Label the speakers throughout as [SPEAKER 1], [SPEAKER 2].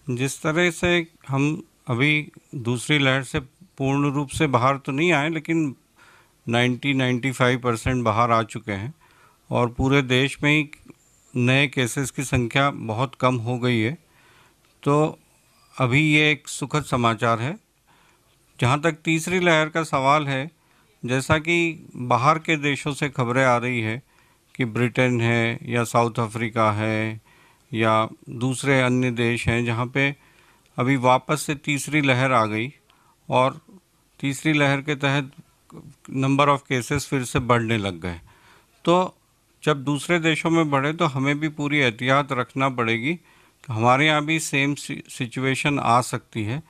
[SPEAKER 1] जिस तरह से हम अभी दूसरी लहर से पूर्ण रूप से बाहर तो नहीं आए, लेकिन 90-95% बाहर आ चुके हैं और पूरे देश में ही नए केसेस की संख्या बहुत कम हो गई है। तो अभी ये एक सुखद समाचार है। जहाँ तक तीसरी लहर का सवाल है, जैसा कि बाहर के देशों से खबरें आ रही है कि ब्रिटेन है या साउथ अफ्रीका है या दूसरे अन्य देश हैं जहाँ पे अभी वापस से तीसरी लहर आ गई और तीसरी लहर के तहत नंबर ऑफ़ केसेस फिर से बढ़ने लग गए। तो जब दूसरे देशों में बढ़े तो हमें भी पूरी एहतियात रखना पड़ेगी कि हमारे यहाँ भी सेम सिचुएशन आ सकती है,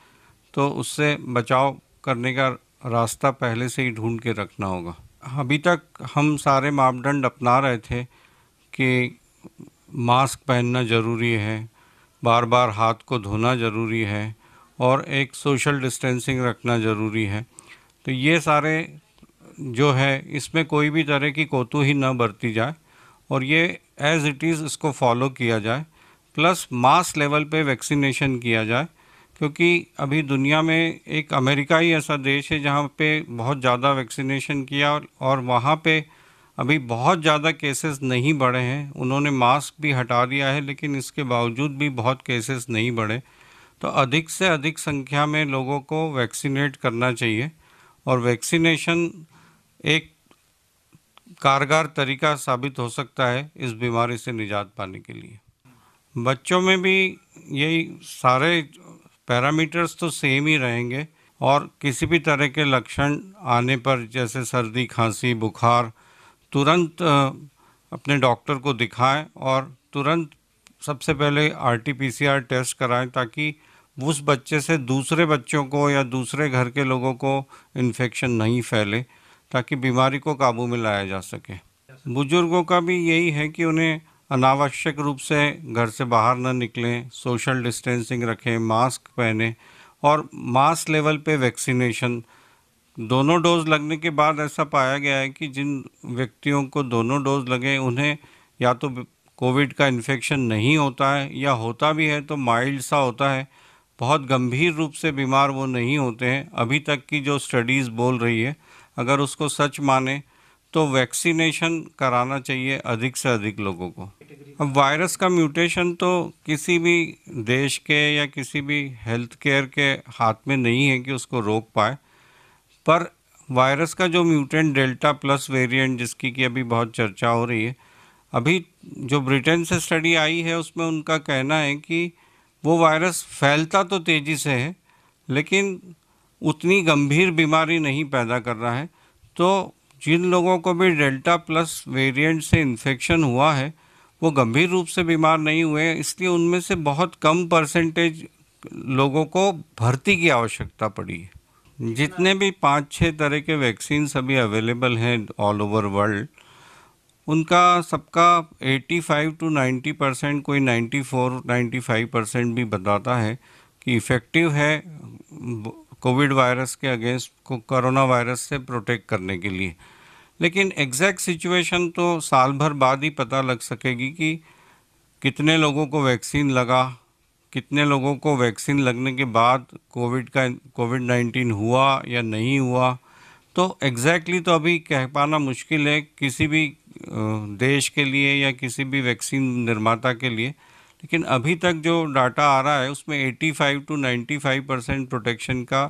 [SPEAKER 1] तो उससे बचाव करने का रास्ता पहले से ही ढूंढ के रखना होगा। अभी तक हम सारे मापदंड अपना रहे थे कि मास्क पहनना ज़रूरी है, बार बार हाथ को धोना ज़रूरी है और एक सोशल डिस्टेंसिंग रखना ज़रूरी है। तो ये सारे जो है इसमें कोई भी तरह की कोताही न बरती जाए और ये एज़ इट इज़ इसको फॉलो किया जाए, प्लस मास लेवल पे वैक्सीनेशन किया जाए। क्योंकि अभी दुनिया में एक अमेरिका ही ऐसा देश है जहाँ पे बहुत ज़्यादा वैक्सीनेशन किया और वहाँ पे अभी बहुत ज़्यादा केसेस नहीं बढ़े हैं। उन्होंने मास्क भी हटा दिया है, लेकिन इसके बावजूद भी बहुत केसेस नहीं बढ़े। तो अधिक से अधिक संख्या में लोगों को वैक्सीनेट करना चाहिए और वैक्सीनेशन एक कारगर तरीका साबित हो सकता है इस बीमारी से निजात पाने के लिए। बच्चों में भी यही सारे पैरामीटर्स तो सेम ही रहेंगे और किसी भी तरह के लक्षण आने पर जैसे सर्दी, खांसी, बुखार, तुरंत अपने डॉक्टर को दिखाएं और तुरंत सबसे पहले आरटी-पीसीआर टेस्ट कराएं ताकि उस बच्चे से दूसरे बच्चों को या दूसरे घर के लोगों को इन्फेक्शन नहीं फैले, ताकि बीमारी को काबू में लाया जा सके। बुजुर्गों का भी यही है कि उन्हें अनावश्यक रूप से घर से बाहर न निकलें, सोशल डिस्टेंसिंग रखें, मास्क पहने और मास लेवल पे वैक्सीनेशन। दोनों डोज लगने के बाद ऐसा पाया गया है कि जिन व्यक्तियों को दोनों डोज लगे उन्हें या तो कोविड का इन्फेक्शन नहीं होता है या होता भी है तो माइल्ड सा होता है, बहुत गंभीर रूप से बीमार वो नहीं होते हैं। अभी तक की जो स्टडीज़ बोल रही है, अगर उसको सच माने तो वैक्सीनेशन कराना चाहिए अधिक से अधिक लोगों को। अब वायरस का म्यूटेशन तो किसी भी देश के या किसी भी हेल्थ केयर के हाथ में नहीं है कि उसको रोक पाए, पर वायरस का जो म्यूटेंट डेल्टा प्लस वेरिएंट जिसकी कि अभी बहुत चर्चा हो रही है, अभी जो ब्रिटेन से स्टडी आई है उसमें उनका कहना है कि वो वायरस फैलता तो तेज़ी से है लेकिन उतनी गंभीर बीमारी नहीं पैदा कर रहा है। तो जिन लोगों को भी डेल्टा प्लस वेरिएंट से इन्फेक्शन हुआ है वो गंभीर रूप से बीमार नहीं हुए हैं, इसलिए उनमें से बहुत कम परसेंटेज लोगों को भर्ती की आवश्यकता पड़ी है। जितने भी 5-6 तरह के वैक्सीन अभी अवेलेबल हैं ऑल ओवर वर्ल्ड, उनका सबका 85-90%, कोई 94-95% भी बताता है कि इफ़ेक्टिव है कोविड वायरस के अगेंस्ट को कोरोना वायरस से प्रोटेक्ट करने के लिए। लेकिन एग्जैक्ट सिचुएशन तो साल भर बाद ही पता लग सकेगी कि कितने लोगों को वैक्सीन लगा, कितने लोगों को वैक्सीन लगने के बाद कोविड-19 हुआ या नहीं हुआ। तो एग्जैक्टली तो अभी कह पाना मुश्किल है किसी भी देश के लिए या किसी भी वैक्सीन निर्माता के लिए, लेकिन अभी तक जो डाटा आ रहा है उसमें 85-95% प्रोटेक्शन का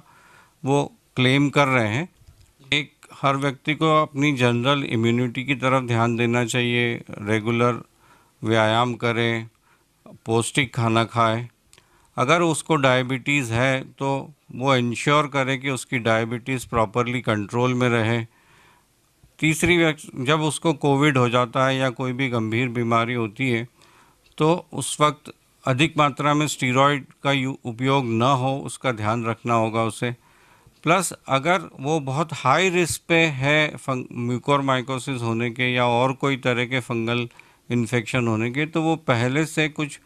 [SPEAKER 1] वो क्लेम कर रहे हैं। एक हर व्यक्ति को अपनी जनरल इम्यूनिटी की तरफ ध्यान देना चाहिए, रेगुलर व्यायाम करें, पौष्टिक खाना खाएं। अगर उसको डायबिटीज़ है तो वो इंश्योर करे कि उसकी डायबिटीज़ प्रॉपरली कंट्रोल में रहे। तीसरी, जब उसको कोविड हो जाता है या कोई भी गंभीर बीमारी होती है तो उस वक्त अधिक मात्रा में स्टीरॉयड का उपयोग न हो, उसका ध्यान रखना होगा उसे। प्लस अगर वो बहुत हाई रिस्क पे है म्यूकोरमाइकोसिस होने के या और कोई तरह के फंगल इन्फेक्शन होने के, तो वो पहले से कुछ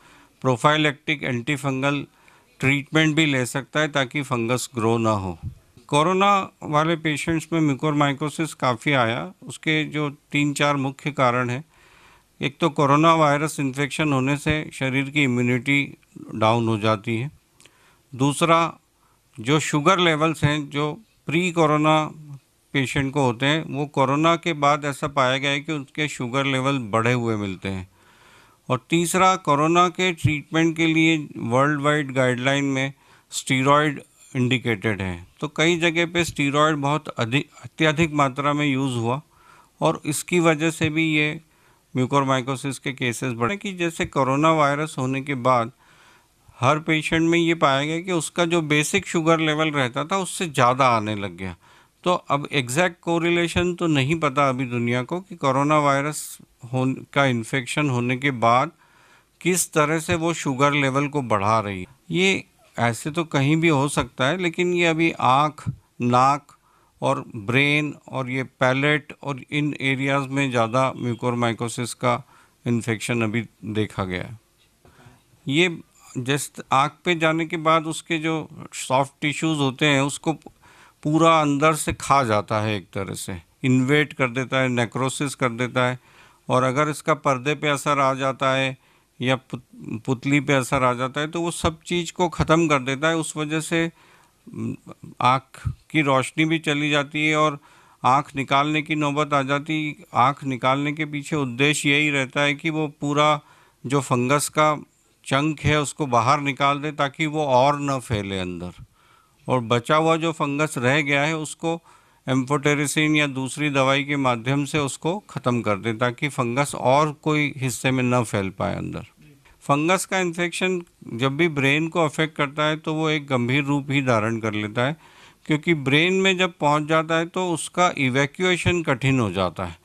[SPEAKER 1] प्रोफाइलेक्टिक एंटी फंगल ट्रीटमेंट भी ले सकता है ताकि फंगस ग्रो ना हो। कोरोना वाले पेशेंट्स में म्यूकोरमाइकोसिस काफ़ी आया, उसके जो 3-4 मुख्य कारण हैं। एक तो कोरोना वायरस इन्फेक्शन होने से शरीर की इम्यूनिटी डाउन हो जाती है। दूसरा, जो शुगर लेवल्स हैं जो प्री कोरोना पेशेंट को होते हैं, वो कोरोना के बाद ऐसा पाया गया है कि उनके शुगर लेवल बढ़े हुए मिलते हैं। और तीसरा, कोरोना के ट्रीटमेंट के लिए वर्ल्ड वाइड गाइडलाइन में स्टीरॉयड इंडिकेटेड है। तो कई जगह पे स्टीरॉयड बहुत अत्यधिक मात्रा में यूज़ हुआ और इसकी वजह से भी ये म्यूकोरमाइकोसिस के केसेस बढ़े कि जैसे कोरोना वायरस होने के बाद हर पेशेंट में ये पाया गया कि उसका जो बेसिक शुगर लेवल रहता था उससे ज़्यादा आने लग गया। तो अब एग्जैक्ट कोरिलेशन तो नहीं पता अभी दुनिया को कि कोरोना वायरस का इन्फेक्शन होने के बाद किस तरह से वो शुगर लेवल को बढ़ा रही है। ये ऐसे तो कहीं भी हो सकता है, लेकिन ये अभी आँख, नाक और ब्रेन और ये पैलेट और इन एरियाज़ में ज़्यादा म्यूकोरमाइकोसिस का इन्फेक्शन अभी देखा गया है। ये जैसे आँख पे जाने के बाद उसके जो सॉफ्ट टिश्यूज़ होते हैं उसको पूरा अंदर से खा जाता है, एक तरह से इन्वेट कर देता है, नेक्रोसिस कर देता है। और अगर इसका पर्दे पे असर आ जाता है या पुतली पे असर आ जाता है तो वो सब चीज़ को ख़त्म कर देता है। उस वजह से आँख की रोशनी भी चली जाती है और आँख निकालने की नौबत आ जाती। आँख निकालने के पीछे उद्देश्य यही रहता है कि वो पूरा जो फंगस का चंक है उसको बाहर निकाल दे ताकि वो और न फैले अंदर, और बचा हुआ जो फंगस रह गया है उसको एम्फोटेरिसिन या दूसरी दवाई के माध्यम से उसको ख़त्म कर दे ताकि फंगस और कोई हिस्से में न फैल पाए अंदर। फंगस का इन्फेक्शन जब भी ब्रेन को अफेक्ट करता है तो वो एक गंभीर रूप ही धारण कर लेता है, क्योंकि ब्रेन में जब पहुंच जाता है तो उसका इवैक्यूएशन कठिन हो जाता है।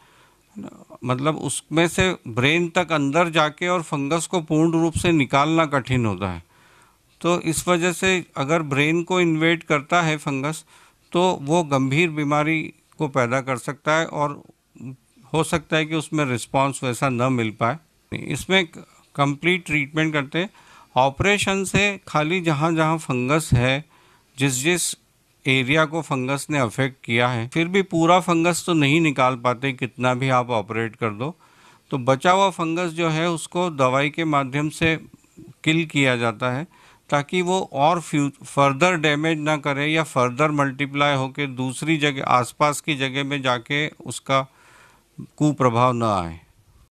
[SPEAKER 1] मतलब उसमें से ब्रेन तक अंदर जाके और फंगस को पूर्ण रूप से निकालना कठिन होता है। तो इस वजह से अगर ब्रेन को इन्वेड करता है फंगस तो वो गंभीर बीमारी को पैदा कर सकता है और हो सकता है कि उसमें रिस्पांस वैसा न मिल पाए। इसमें कंप्लीट ट्रीटमेंट करते हैं। ऑपरेशन से खाली जहाँ जहाँ फंगस है, जिस एरिया को फंगस ने अफेक्ट किया है, फिर भी पूरा फंगस तो नहीं निकाल पाते कितना भी आप ऑपरेट कर दो। तो बचा हुआ फंगस जो है उसको दवाई के माध्यम से किल किया जाता है ताकि वो और फर्दर डैमेज ना करे या फर्दर मल्टीप्लाई होकर दूसरी जगह, आसपास की जगह में जाके उसका कुप्रभाव ना आए।